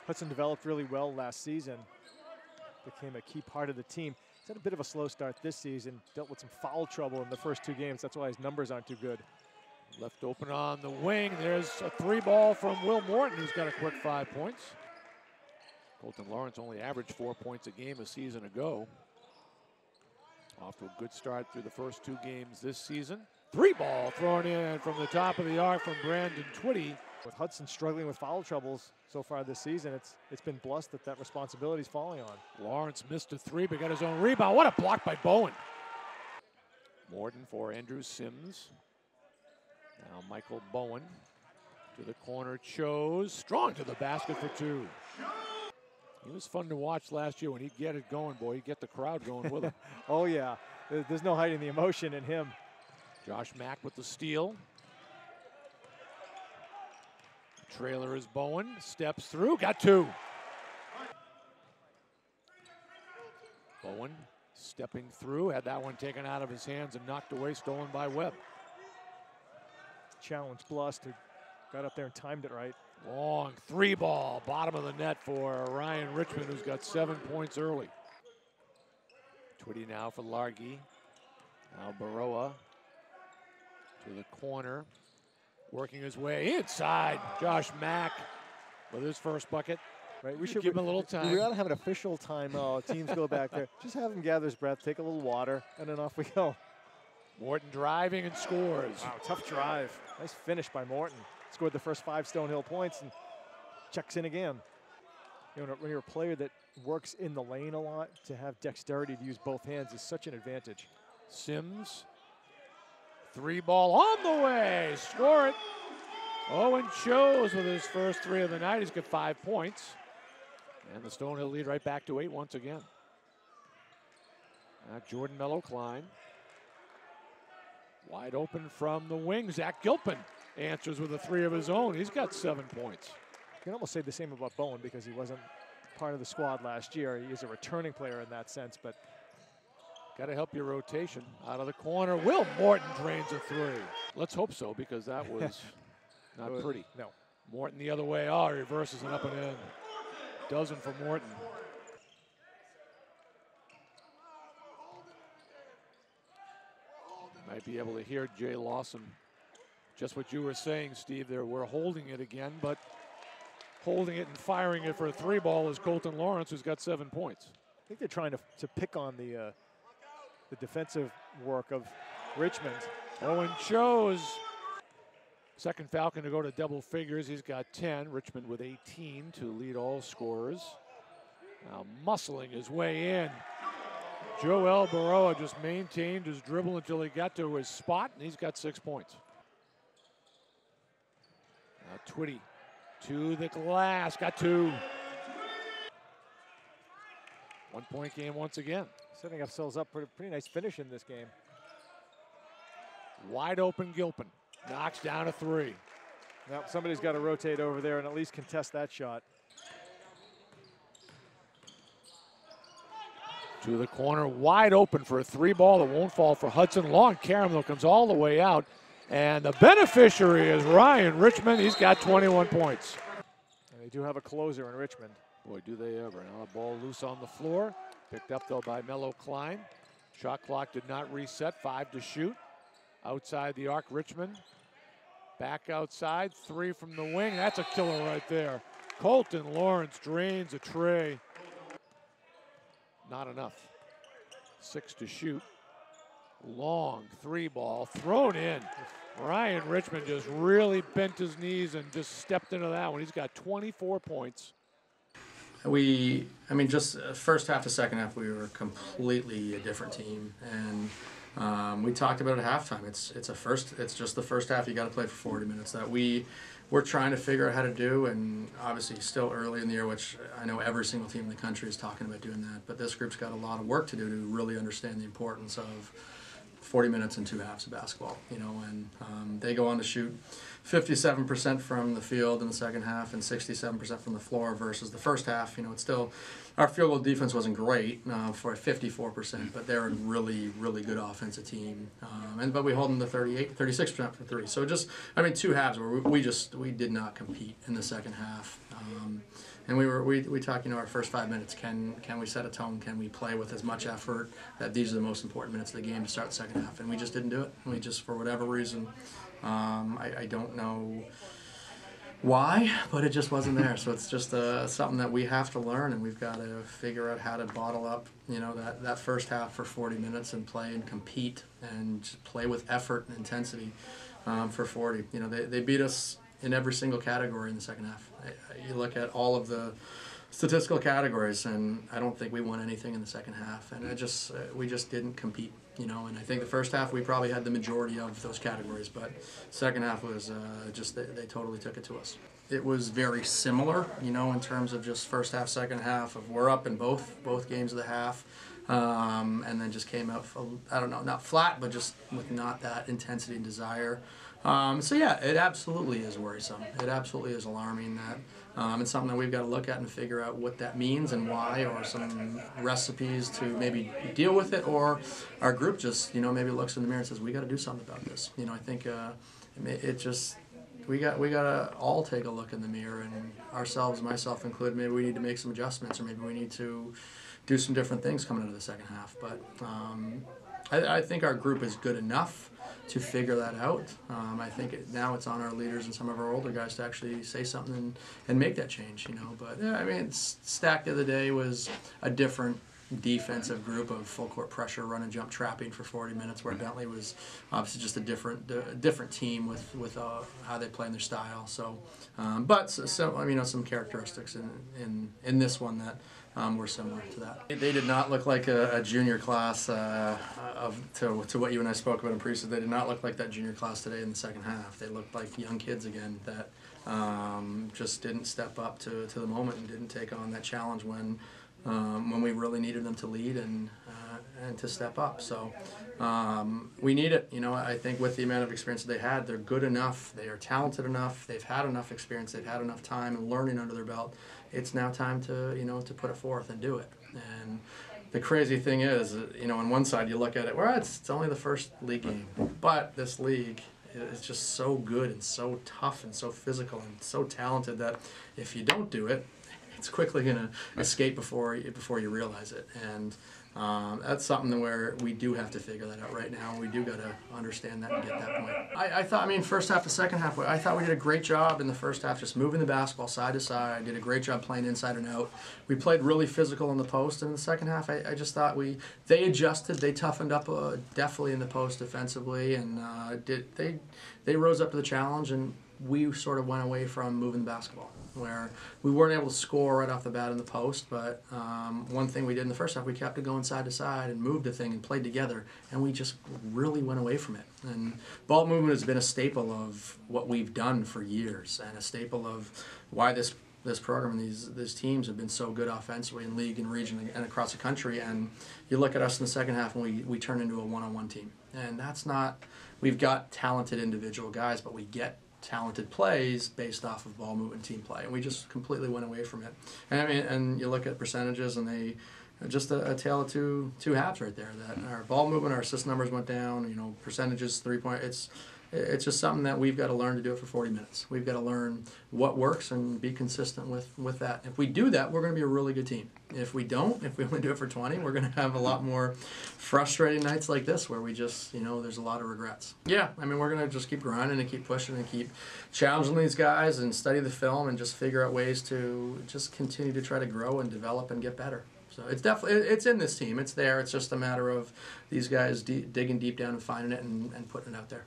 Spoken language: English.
Hudson developed really well last season. Became a key part of the team. He's had a bit of a slow start this season. Dealt with some foul trouble in the first 2 games. That's why his numbers aren't too good. Left open on the wing. There's a 3-ball from Will Morton, who's got a quick 5 points. Colton Lawrence only averaged 4 points a game a season ago. Off to a good start through the first 2 games this season. 3-ball thrown in from the top of the arc from Brandon Twitty. With Hudson struggling with foul troubles so far this season, it's been blessed that responsibility is falling on. Lawrence missed a 3, but got his own rebound. What a block by Bowen. Morton for Andrew Sims. Now Michael Bowen to the corner, chose. Strong to the basket for 2. He was fun to watch last year when he'd get it going, boy. He'd get the crowd going with him. Oh, yeah. There's no hiding the emotion in him. Josh Mack with the steal. Trailer is Bowen. Steps through. Got 2. Bowen stepping through. Had that one taken out of his hands and knocked away. Stolen by Webb. Challenged Blust, who got up there and timed it right. Long 3-ball, bottom of the net for Ryan Richmond, who's got 7 points early. Twitty now for Largy. Now Baroa to the corner, working his way inside. Josh Mack with his first bucket. Right, we should give him a little time. We ought to have an official timeout. Teams go back there. Just have him gather his breath, take a little water, and then off we go. Morton driving and scores. Wow, tough drive. Nice finish by Morton. Scored the first 5 Stonehill points and checks in again. You know, when you're a player that works in the lane a lot, to have dexterity to use both hands is such an advantage. Sims, 3-ball on the way, score it. Owen chose with his first 3 of the night. He's got 5 points. And the Stonehill lead right back to 8 once again. Now Jordan Mello-Klein. Wide open from the wing. Zach Gilpin answers with a 3 of his own. He's got 7 points. You can almost say the same about Bowen because he wasn't part of the squad last year. He is a returning player in that sense, but got to help your rotation. Out of the corner, Will Morton drains a 3. Let's hope so, because that was not pretty. No. Morton the other way. Oh, he reverses and up and in. Dozen for Morton. Might be able to hear Jay Lawson. Just what you were saying, Steve, there we're holding it again, but holding it and firing it for a 3-ball is Colton Lawrence, who's got 7 points. I think they're trying to pick on the defensive work of Richmond. Owen chose. Second Falcon to go to double figures. He's got 10. Richmond with 18 to lead all scorers. Now muscling his way in. Joel Baroa just maintained his dribble until he got to his spot, and he's got 6 points. Now Twitty to the glass, got 2. 1-point game once again. Setting ourselves up for a pretty nice finish in this game. Wide open Gilpin, knocks down a 3. Now somebody's got to rotate over there and at least contest that shot. To the corner, wide open for a 3-ball that won't fall for Hudson. Long caramel comes all the way out. And the beneficiary is Ryan Richmond. He's got 21 points. And they do have a closer in Richmond. Boy, do they ever. Now a ball loose on the floor. Picked up, though, by Mello-Klein. Shot clock did not reset. 5 to shoot. Outside the arc, Richmond. Back outside. 3 from the wing. That's a killer right there. Colton Lawrence drains a tray. Not enough. 6 to shoot. Long 3-ball thrown in. Ryan Richmond just really bent his knees and just stepped into that one. He's got 24 points. Just first half to second half, we were completely a different team, and we talked about it at halftime. It's just the first half. You got to play for 40 minutes. That we're trying to figure out how to do, and obviously still early in the year, which I know every single team in the country is talking about doing that. But this group's got a lot of work to do to really understand the importance of 40 minutes and 2 halves of basketball, and they go on to shoot 57% from the field in the second half and 67% from the floor versus the first half. It's still, our field goal defense wasn't great for 54%, but they're a really, really good offensive team. But we hold them to 36% for three. So just, 2 halves where we did not compete in the second half. And we talked, our first 5 minutes, can we set a tone? Can we play with as much effort? That these are the most important minutes of the game to start the second half. And we just didn't do it. We just, for whatever reason, I don't know why, but it just wasn't there. So it's just something that we have to learn, and we've got to figure out how to bottle up, that first half for 40 minutes and play and compete and just play with effort and intensity for 40. They beat us in every single category in the second half. You look at all of the statistical categories, and I don't think we won anything in the second half. And we just didn't compete, And I think the first half we probably had the majority of those categories, but second half was they totally took it to us. It was very similar, in terms of just first half, second half. We're up in both games of the half. And then just came out, I don't know, not flat, but just with not that intensity and desire. So yeah, it absolutely is worrisome. It absolutely is alarming that it's something that we've got to look at and figure out what that means and why, or some recipes to maybe deal with it, or our group just, maybe looks in the mirror and says, we got to do something about this. I think it just, we got to all take a look in the mirror, and ourselves, myself included, maybe we need to make some adjustments, or maybe we need to do some different things coming into the second half. But I think our group is good enough to figure that out. I think now it's on our leaders and some of our older guys to actually say something and make that change, But yeah, Stack the other day was a different defensive group of full court pressure, run and jump trapping for 40 minutes, where Bentley was obviously just a different team with how they play in their style. So, but some characteristics in this one that were similar to that. They did not look like a junior class to what you and I spoke about in preseason. They did not look like that junior class today in the second half. They looked like young kids again that just didn't step up to the moment and didn't take on that challenge when we really needed them to lead and to step up. So we need it. I think with the amount of experience that they had, they're good enough, they are talented enough, they've had enough experience, they've had enough time and learning under their belt. It's now time to to put it forth and do it. And the crazy thing is, on one side you look at it, well, it's only the first league game, but this league is just so good and so tough and so physical and so talented that if you don't do it, it's quickly going to escape before you realize it. And that's something where we do have to figure that out right now. We do got to understand that and get that point. I thought, first half to second half, I thought we did a great job in the first half just moving the basketball side to side. Did a great job playing inside and out. We played really physical in the post, and in the second half, I just thought they adjusted, they toughened up definitely in the post defensively, and they rose up to the challenge, and we sort of went away from moving the basketball, where we weren't able to score right off the bat in the post, but one thing we did in the first half, we kept it going side to side and moved the thing and played together, and we just really went away from it. And ball movement has been a staple of what we've done for years, and a staple of why this program and these teams have been so good offensively in league and region and across the country. And you look at us in the second half, and we turn into a one-on-one team, and that's not. We've got talented individual guys, but we get talented plays based off of ball movement team play, and we just completely went away from it. And and you look at percentages, and they just a tale of two halves right there. That our ball movement, our assist numbers went down. Percentages, 3-point. It's just something that we've got to learn to do it for 40 minutes. We've got to learn what works and be consistent with that. If we do that, we're going to be a really good team. If we don't, if we only do it for 20, we're going to have a lot more frustrating nights like this where we just, there's a lot of regrets. Yeah, we're going to just keep grinding and keep pushing and keep challenging these guys and study the film and just figure out ways to just continue to try to grow and develop and get better. So it's in this team. It's there. It's just a matter of these guys digging deep down and finding it and putting it out there.